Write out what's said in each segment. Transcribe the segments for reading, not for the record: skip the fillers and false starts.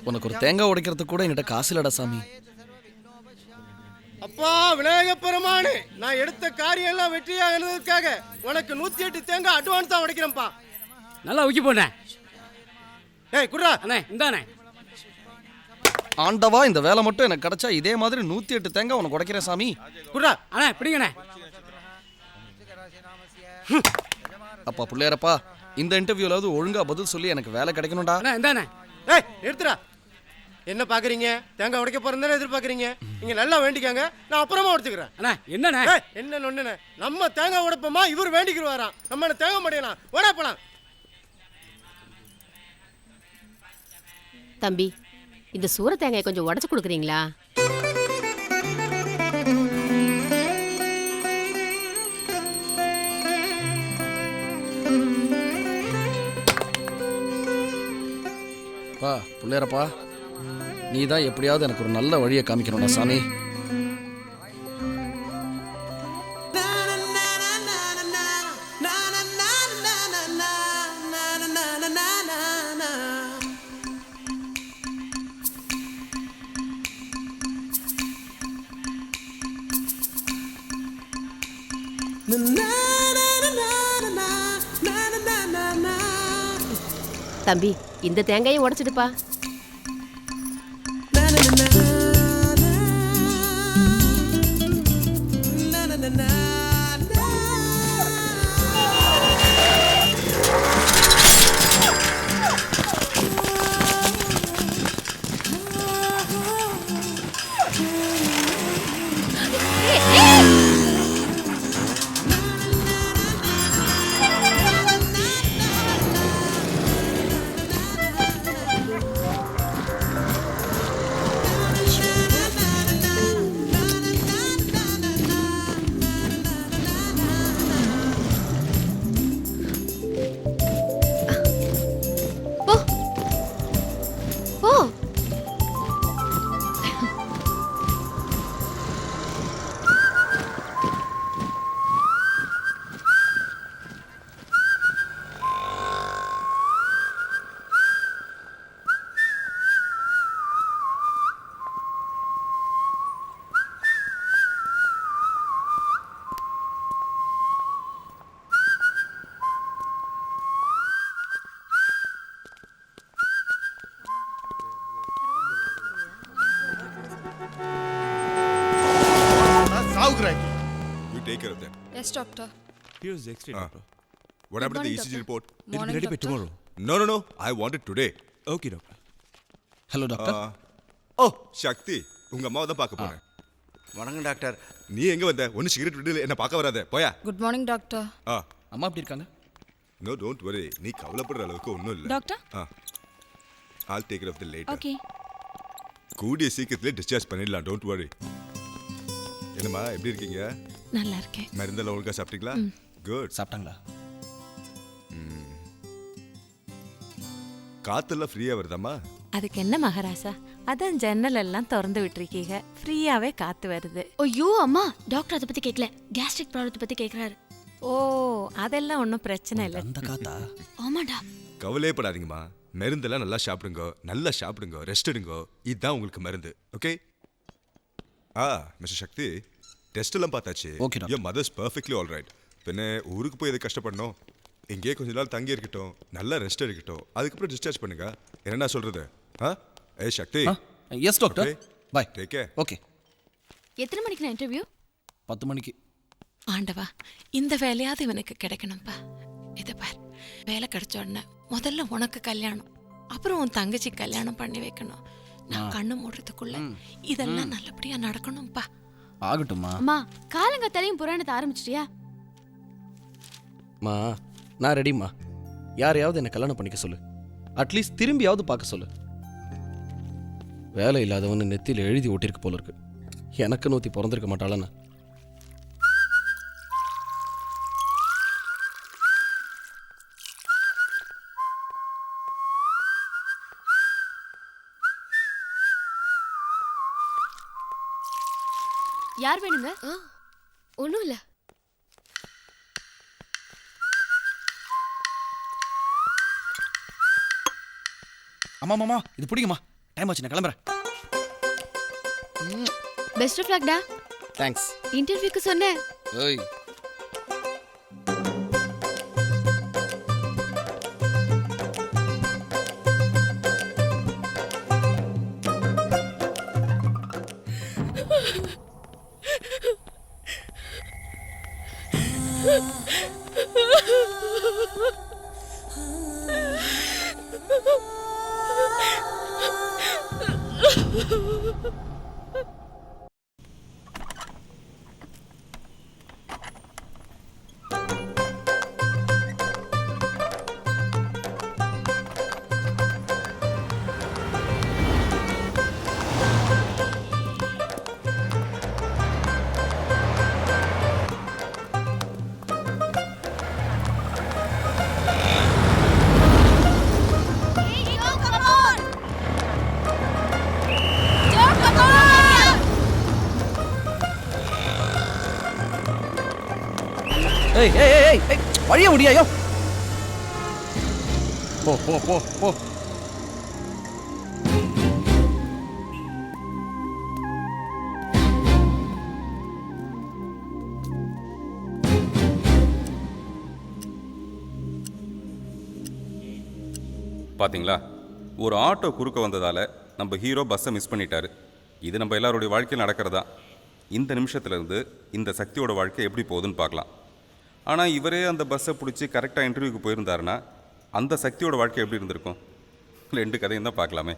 உனக்கு ஒரு தேங்காய் உடைக்கிறதுக்கு கூட என்கிட்ட காசு இல்லடா சாமி. அப்பா விநாயக பெருமானே, நான் எடுத்த காரியம் எல்லாம் வெற்றியா எழுதுறதுக்காக உனக்கு 108 தேங்காய் அட்வான்ஸா உடைக்கிறேன்ப்பா. நல்லா ஊக்கி போனேன். ஏய் குட்ரா. அண்ணே இந்தாண்ணே. ஆண்டவா, இந்த வேலை மட்டும் எனக்கு கிடைச்சா இதே மாதிரி 108 தேங்காய் உனக்கு உடைக்கிறேன் சாமி. குட்ரா. அண்ணே பிடிங்கண்ணே. அப்பா பிள்ளையாரப்பா, இந்த இன்டர்வியூலாவது ஒழுங்கா பதில் சொல்லி எனக்கு வேலை கிடைக்கணும்டா. அண்ணே இந்தாண்ணே. ஏய் நிறுத்துடா. என்ன பாக்குறீங்க? தேங்காய் உடைக்க போறேன்னு எதிர்பார்க்குறீங்க? நீங்க நல்லா வேண்டிக்காங்க, நான் அப்புறமா உடைச்சுக்கிறேன். அண்ணே என்னண்ணே? என்ன ஒண்ணுண்ணே, நம்ம தேங்காய் உடைப்போமா இவர் வேண்டிக்கிடுவாராம். நம்ம என்ன தேங்காய் மாட்டேங்கலாம் ஓடா போலாம். தம்பி, இந்த சூர தேங்காயை கொஞ்சம் உடைச்சு கொடுக்குறீங்களா? பா பிள்ளையாரப்பா, நீ தான் எப்படியாவது எனக்கு ஒரு நல்ல வழியை காமிக்கணும்டா சாமி. தம்பி, இந்த தேங்காயை உடைச்சிடுப்பா. You take care of them. Yes, doctor. Here's the X-ray, doctor. What happened to the morning, ECG doctor. report? It'll be ready by tomorrow. No. I want it today. Okay, doctor. Hello doctor. Oh, சக்தி, உங்க அம்மாவை தான் பார்க்க போறேன். வணக்கம் doctor. நீ எங்க வந்த? ஒன்னு சிகரெட் விட்டு என்ன பார்க்க வராத. போயா. Good morning, doctor. அம்மா எப்படி இருக்காங்க? No, don't worry. நீ கவலைப்படுற அளவுக்கு ஒண்ணும் இல்ல. Doctor? I'll take care of the later. Okay. கூடிய சீக்கிரத்திலே டிஸ்சார்ஜ் பண்ணிடலாம். Don't worry. என்னம்மா எப்படி இருக்கீங்க? நல்லா இருக்கேன். மருந்தெல்லாம் ஒழுங்கா சாப்பிட்டீங்களா? Good. சாப்பிட்டாங்களா? காத்தெல்லாம் ஃப்ரீயா வருதாம்மா? அதுக்கு என்ன மகாராசா, அதான் ஜன்னல் எல்லாம் திறந்து விட்டுருக்கீங்க, ஃப்ரீயாவே காத்து வருது. ஐயோ அம்மா, டாக்டர் அதை பத்தி கேட்கல, கேஸ்ட்ரிக் ப்ராப்ளத்தை பத்தி கேக்குறாரு. ஓ, அதெல்லாம் ஒன்றும் பிரச்சனை இல்லை. அந்த காத்தா? ஆமாடா. கவலையப்படாதீங்கம்மா, மருந்தெல்லாம் நல்லா சாப்பிடுங்க, ரெஸ்ட் எடுங்க. இதுதான் உங்களுக்கு மருந்து. ஓகே? மிஸ்டர் சக்தி, டெஸ்ட் எல்லாம் பார்த்தாச்சு. Okay doctor. Your mother's perfectly all right. பின்ன ஊருக்கு போய் எது கஷ்டப்படணும்? இங்கேயே கொஞ்ச நாள் தங்கி இருக்கட்டும், நல்லா ரெஸ்ட் எடுக்கட்டும், அதுக்கப்புறம் டிஸ்சார்ஜ் பண்ணுங்க. என்னடா சொல்றது? Sakthi. Yes doctor. Bye. Take care. Okay. எத்தனை மணிக்கு நான் இன்டர்வியூ? 10 மணிக்கு. ஆண்டவா, இந்த வேலையாவது இவனுக்கு கிடைக்கணும்ப்பா. இதை பார், வேலை கிடைச்ச உடனே முதல்ல உனக்கு கல்யாணம், அப்புறம் உன் தங்கச்சி கல்யாணம் பண்ணி வைக்கணும். நான் கண்ணு மூடுறதுக்குள்ள இதெல்லாம் நல்லபடியா நடக்கணும்ப்பா. ஆகட்டும்மா. அம்மா, காலங்கத்தாலையும் புராணத்தை ஆரம்பிச்சிட்டியா? மா, நான் ரெடிம்மா. யாரையாவது என்ன கல்யாணம் பண்ணிக்க சொல்லு. அட்லீஸ்ட் திரும்பியாவது பார்க்க சொல்லு. வேலை இல்லாதவன்னு நெத்தியில் எழுதி ஓட்டிருக்கு போல இருக்கு. எனக்கு நூத்தி பிறந்திருக்க மாட்டாளண்ணா. யார் வேணுங்க? ஒன்றும் இல்லை. அம்மா மாமா, இது பிடிக்குமா? டைம் ஆச்சு, நான் கிளம்புறேன். பெஸ்ட் ஆஃப் லக்டா. தேங்க்ஸ். இன்டர்வியூக்கு சொன்னேன். ஏய், ஏய், ஏய், ஏய், ஏய், வழிய முடியாயோ. போ போ போ போ. பாத்தீங்களா, ஒரு ஆட்டோ குறுக்க வந்ததால நம்ம ஹீரோ பஸ்ஸை மிஸ் பண்ணிட்டாரு. இது நம்ம எல்லாருடைய வாழ்க்கையில் நடக்கிறதா. இந்த நிமிஷத்துலேருந்து இந்த சக்தியோட வாழ்க்கை எப்படி போகுதுன்னு பார்க்கலாம். ஆனால் இவரே அந்த பஸ்ஸை பிடிச்சி கரெக்டாக இன்டர்வியூக்கு போயிருந்தாருன்னா அந்த சக்தியோட வாழ்க்கை எப்படி இருந்திருக்கும்? 2 கதையும் தான் பார்க்கலாமே.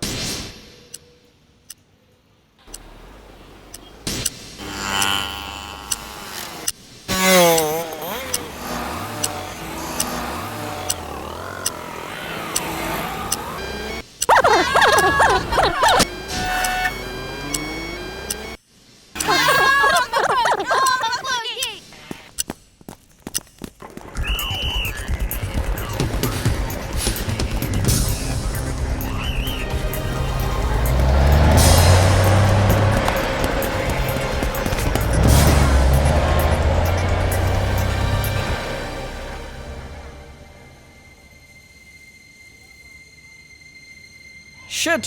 Shit.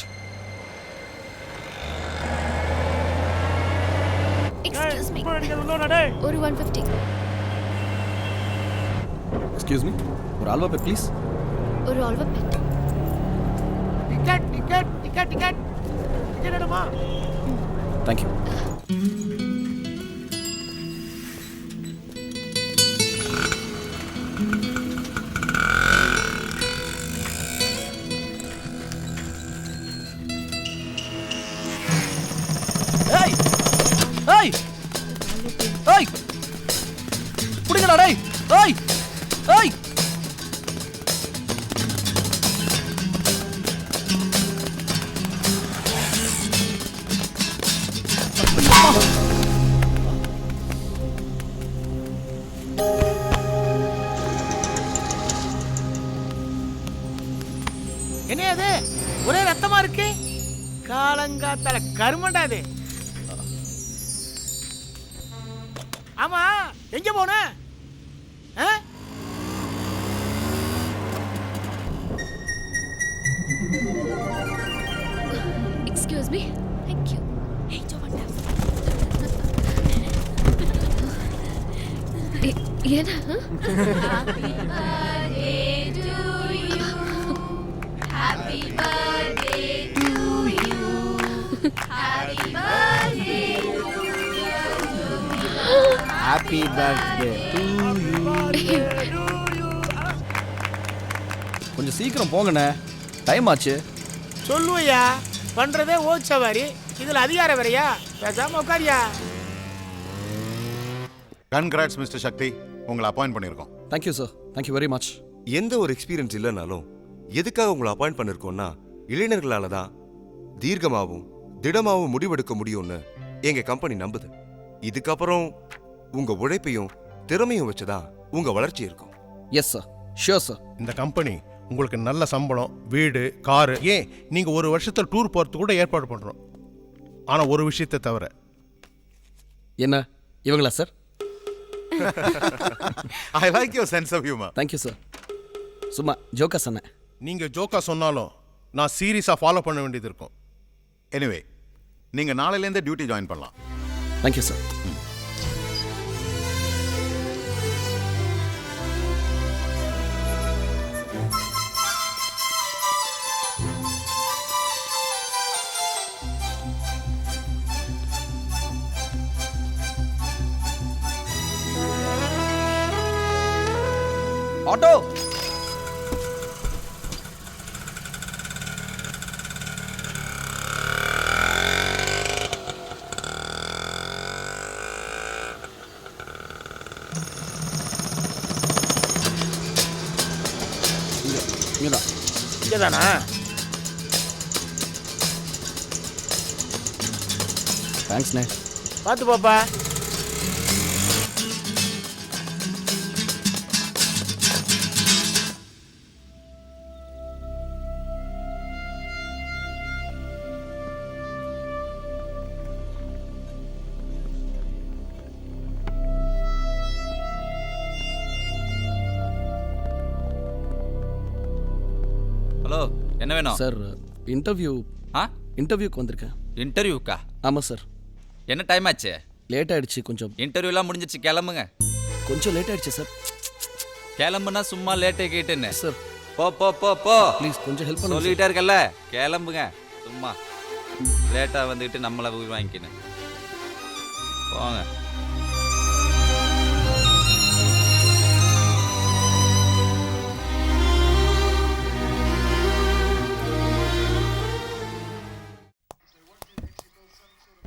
Excuse me. ஒரு 150. எக்ஸ்கியூஸ் மீ, ஒரு ஆல்வா பெட் ப்ளீஸ். ஒரு ஆல்வா bed. Ticket ticket ticket ticket ticket எடுமா. Thank you. ஏய், ஏய், ஏய், புடிங்கடா டேய். ஏய், ஏய். என்ன அது ஒரே ரத்தமா இருக்கு? காலங்காத்தால கருமண்டா அது. ஆமா, எங்க போன? Excuse me. Thank you. Hey ஜோவண்டா. ஏனா? Happy birthday to you. Happy birthday to you. Happy birthday to you. Happy birthday to you. கொஞ்சம் சீக்கிரம் போங்கண்ணே, டைம் ஆச்சு. சொல்லுவையா, பண்றதே ஓட் சவாரி, இதுல அதிகாரம் வரையா? பேசாம உட்காரியா. கன்கிராட்ஸ் மிஸ்டர் சக்தி, உங்களை அப்பாயிண்ட் பண்ணியிருக்கோம். Thank you sir, thank you very much. எந்த ஒரு எக்ஸ்பீரியன்ஸ் இல்லைனாலும் எதுக்காக உங்களை அப்பாயிண்ட் பண்ணிருக்கோம்னா, இளைஞர்களால தான் தீர்க்கமாகவும் திடமாகவும் முடிவெடுக்க முடியும்னு எங்க கம்பெனி நம்புது. இதுக்கப்புறம் உங்க உழைப்பையும் திறமையும் வச்சுதான் உங்க வளர்ச்சி இருக்கும். Yes sir, sure sir. இந்த கம்பெனி உங்களுக்கு நல்ல சம்பளம், வீடு, காரு, ஏன் நீங்க ஒரு வருஷத்துல டூர் போறதுக்கு கூட ஏற்பாடு பண்றோம். ஆனா ஒரு விஷயத்தை தவிர. என்ன இவங்களா sir? I like your sense of humour. Thank you sir. சும்மா ஜோக்கா சொன்னேன். நீங்க ஜோக்கா சொன்னாலும் நான் சீரியஸா ஃபாலோ பண்ண வேண்டியது இருக்கும். எனிவே நீங்கள் நாளையிலேருந்தே டியூட்டி ஜாயின் பண்ணலாம். Thank you sir. ஆட்டோ இங்கதான். இங்கதானா? தேங்க்ஸ்ண்ணே. பார்த்து பாப்பா. ஹலோ, என்ன வேணும் சார்? இன்டர்வியூக்கு வந்திருக்கேன். இன்டர்வியூக்கா? ஆமாம் சார். என்ன டைம் ஆச்சு? லேட் ஆயிடுச்சு கொஞ்சம். இன்டர்வியூலாம் முடிஞ்சிச்சு, கிளம்புங்க. கொஞ்சம் லேட் ஆயிடுச்சு சார். கிளம்புனா சும்மா லேட்டே கேட்டுன்னு சார். போ போ போ போ ப்ளீஸ் கொஞ்சம் ஹெல்ப் பண்ணுங்க. சொல்லிட்டே இருக்கல்ல, கிளம்புங்க. சும்மா லேட்டாக வந்துக்கிட்டு நம்மளை உயிர் வாங்கிக்கணும். போங்க.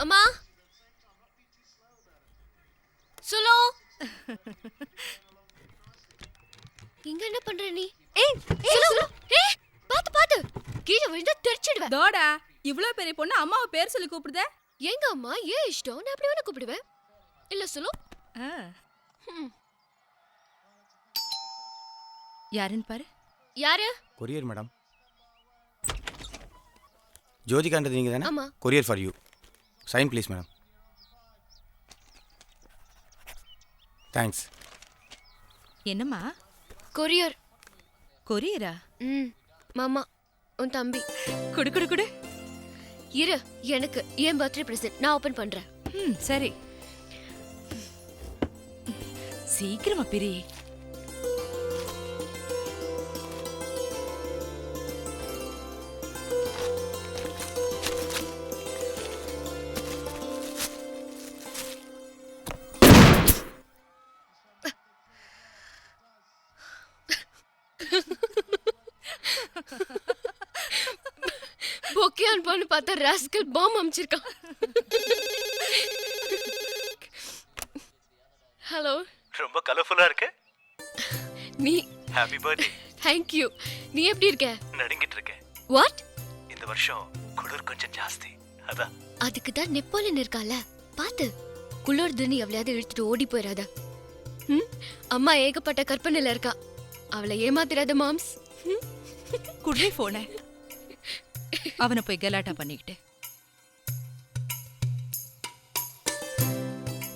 அம்மா சொல்லோ. இங்க என்ன பண்ற நீ? ஏய் சொல்லோ. ஏய் பாத்து பாத்து, கீழே விழுந்தா தெரிச்சிடுவே. தோடா, இவ்ளோ பெரிய பொண்ணு அம்மாவை பேர் சொல்லி கூப்பிடுதே. எங்க அம்மா ஏன் இஷ்டம், நான் அப்படி வேணா கூப்பிடுவேன். இல்ல சொல்லோ. யாருன்னு பாரு. யாரு? Courier madam. ஜோதிகான்றது நீங்க தானே? ஆமா. Courier for you. Sign please madam. Thanks. என்னம்மா? கொரியர். கொரியரா? மாமா உன் தம்பி. குடு குடு குடு. இரு, எனக்கு என் பர்த்டே பிரசன்ட் நான் ஓபன் பண்றேன். சரி, சீக்கிரமா பிரி. பொக்கியான் பண்ணு பார்த்தா ராஸ்கல் பாம் அமிச்சிருக்கான். ஹலோ. ரொம்ப கலர்ஃபுல்லா இருக்கு. நீ ஹேப்பி பர்த்டே. Thank you. நீ எப்படி இருக்க? நடுங்கிட்டு இருக்கேன். வாட்? இந்த வருஷம் குளிர் கொஞ்சம் ஜாஸ்தி. அதான். அதுக்கு தான் நெப்போலியன் இருக்கால, பாத்து குளிர்துன்னு எவ்வளையாவது இழுத்துட்டு ஓடி போயிடாத. அம்மா ஏகப்பட்ட கற்பனையில இருக்கா, அவளை ஏமாத்திராத மாம்ஸ். குடி போன அவனை போய் கலாட்டா பண்ணிக்கிட்டு.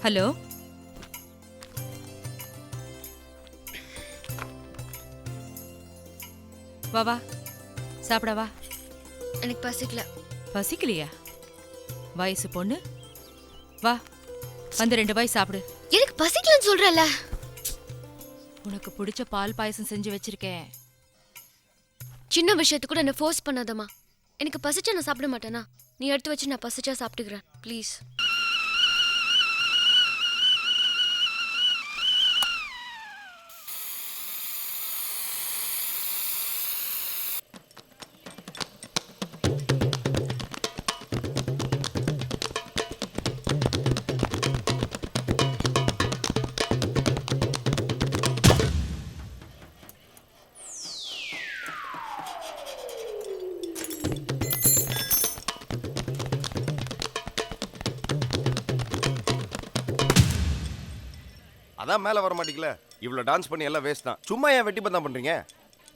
ஹலோ. வா வா, சாப்பிட வா. எனக்கு பசிக்கல. பசிக்கலையா? வயசு பொண்ணு, வா வந்து 2 வாய் சாப்பிடு. எனக்கு பசிக்கலன்னு சொல்றல. உனக்கு பிடிச்ச பால் பாயசம் செஞ்சு வச்சிருக்கேன். சின்ன விஷயத்துக்கு கூட என்ன ஃபோர்ஸ் பண்ணாதம்மா. எனக்கு பசிச்சா நான் சாப்பிட மாட்டேனா? நீ எடுத்து வச்சு நான் பசிச்சா சாப்பிட்டுக்கிறேன் ப்ளீஸ். அதான் மேலே வர மாட்டீங்களா? இவ்வளோ டான்ஸ் பண்ணி எல்லாம் வேஸ்ட் தான். சும்மா ஏன் வெட்டி பந்தம் பண்ணுறீங்க?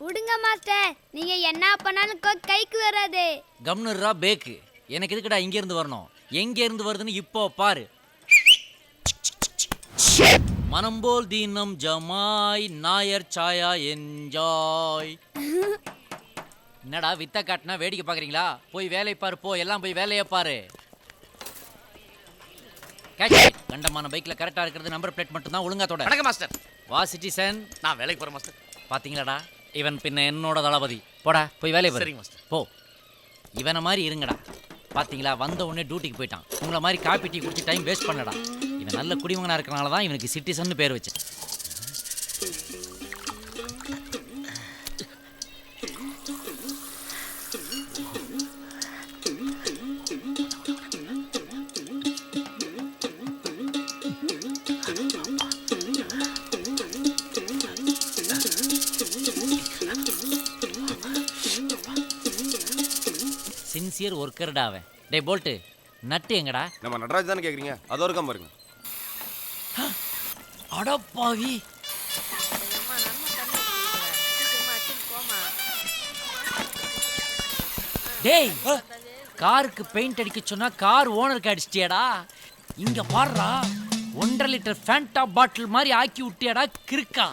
விடுங்க மாஸ்டர், நீங்க என்ன பண்ணாலும் கைக்கு வராது. கம்னர்ரா பேக்கு. எனக்கு எதுக்குடா இங்க இருந்து வரணும்? எங்க இருந்து வருதுன்னு இப்போ பாரு. மனம்போல் தீனம் ஜமாய் நாயர் சாயா என்ஜாய். என்னடா வித்த காட்டினா வேடிக்கை பார்க்குறீங்களா? போய் வேலையை பாரு, போ, எல்லாம் போய் வேலையை பாரு. கண்டமான பைக்கில் கரெக்டாக இருக்கிறது நம்பர் பிளேட் மட்டும் தான் ஒழுங்கா தொட. வணக்கம் மாஸ்டர். வா சிட்டிசன். நான் வேலைக்கு போகிறேன் மாஸ்டர். பார்த்தீங்களாடா, இவன் பின்ன என்னோட தளபதி. போடா போய் வேலையை பாரு. சரிங்க மாஸ்டர். போ. இவனை மாதிரி இருங்கடா. பார்த்தீங்களா, வந்த உடனே டியூட்டிக்கு போயிட்டான். உங்களை மாதிரி காப்பி டீ குடிச்சு டைம் வேஸ்ட் பண்ணடா. இவன் நல்ல குடிமகனாக இருக்கனால தான் இவனுக்கு சிட்டிசன் பேர் வச்சு. சின்சியர் ஒர்க்கர்டா அவன். டே போல்ட்டு, நட்டு எங்கடா? நம்ம நடராஜ் தானே கேட்குறீங்க, அதோ இருக்காம பாருங்க. அடப்பாவி. டேய், காருக்கு பெயிண்ட் அடிக்க சொன்னா கார் ஓனருக்கு அடிச்சிட்டியாடா? இங்க பாருடா, 1.5 லிட்டர் ஃபேண்டா பாட்டில் மாதிரி ஆக்கி விட்டியாடா கிறுக்கா.